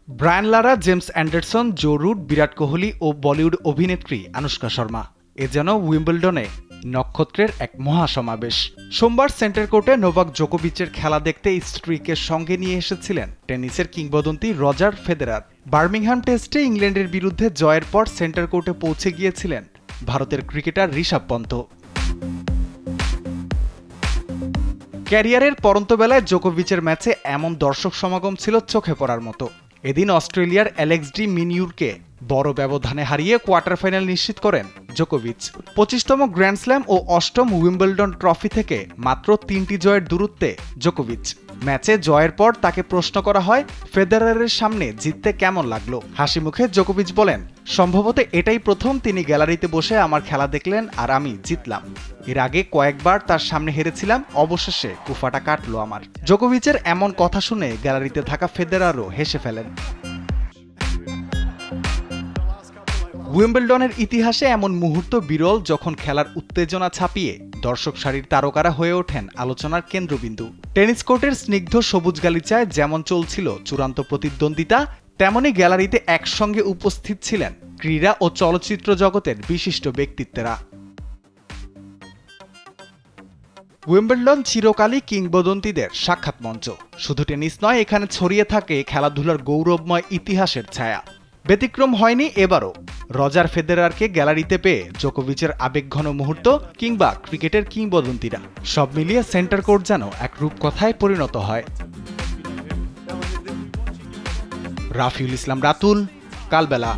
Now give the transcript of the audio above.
Brian Lara, James Anderson, Joe Root, Virat Kohli ও বলিউড অভিনেত্রী আনুশকা শর্মা। এ যেন উইম্বলডনে নক্ষত্রের এক মহাসমাবেশ। সোমবার সেন্টার কোর্টে নোভাক জোকোভিচের খেলা দেখতে স্ত্রীকে সঙ্গে নিয়ে এসেছিলেন টেনিসের কিংবদন্তি রজার ফেদেরার। বার্মিংহাম টেস্টে ইংল্যান্ডের বিরুদ্ধে জয়ের পর সেন্টার কোর্টে পৌঁছে গিয়েছিলেন ভারতের ক্রিকেটার ঋষভ পন্ত। ক্যারিয়ারের পরন্ত বেলায় জোকোভিচের ম্যাচে এমন দর্শক সমাগম ছিল চোখে পড়ার মতো। এদিন অস্ট্রেলিয়ার অ্যালেক্স ডি মিনিউরকে বড় ব্যবধানে হারিয়ে কোয়ার্টার ফাইনাল নিশ্চিত করেন জোকোভিচ। 25তম গ্র্যান্ড স্ল্যাম ও 8ম উইম্বলডন ট্রফি থেকে মাত্র 3টি জয়ের দূরত্বে জোকোভিচ। ম্যাচে জয়ের পর তাকে প্রশ্ন করা হয়, ফেদেরারের সামনে জিততে কেমন লাগলো। হাসি মুখে জোকোভিচ বলেন, সম্ভবত এটাই প্রথম তিনি গ্যালারিতে বসে আমার খেলা দেখলেন আর আমি জিতলাম। এর আগে কয়েকবার তার সামনে হেরেছিলাম, অবশেষে কুফাটা কাটলো আমার। জোকোভিচের এমন কথা শুনে গ্যালারিতে থাকা ফেদেরারও হেসে ফেলেন। উইম্বলডনের ইতিহাসে এমন মুহূর্ত বিরল, যখন খেলার উত্তেজনা ছাপিয়ে দর্শক সারির তারকারা হয়ে ওঠেন আলোচনার কেন্দ্রবিন্দু। টেনিস কোর্টের স্নিগ্ধ সবুজ গালিচায় যেমন চলছিল চূড়ান্ত প্রতিদ্বন্দ্বিতা, তেমনি গ্যালারিতে একসঙ্গে উপস্থিত ছিলেন ক্রীড়া ও চলচ্চিত্র জগতের বিশিষ্ট ব্যক্তিত্বেরা। উইম্বলডন চিরকালই কিংবদন্তিদের সাক্ষাৎ মঞ্চ। শুধু টেনিস নয়, এখানে ছড়িয়ে থাকে খেলাধুলার গৌরবময় ইতিহাসের ছায়া। ব্যতিক্রম হয়নি এবারও। রজার ফেদেরারকে গ্যালারিতে পেয়ে জোকোভিচের আবেগঘন মুহূর্ত কিংবা ক্রিকেটের কিংবদন্তিরা, সব মিলিয়ে সেন্টার কোর্ট যেন এক রূপকথায় পরিণত হয়। রাফিউল ইসলাম রাতুল, কালবেলা।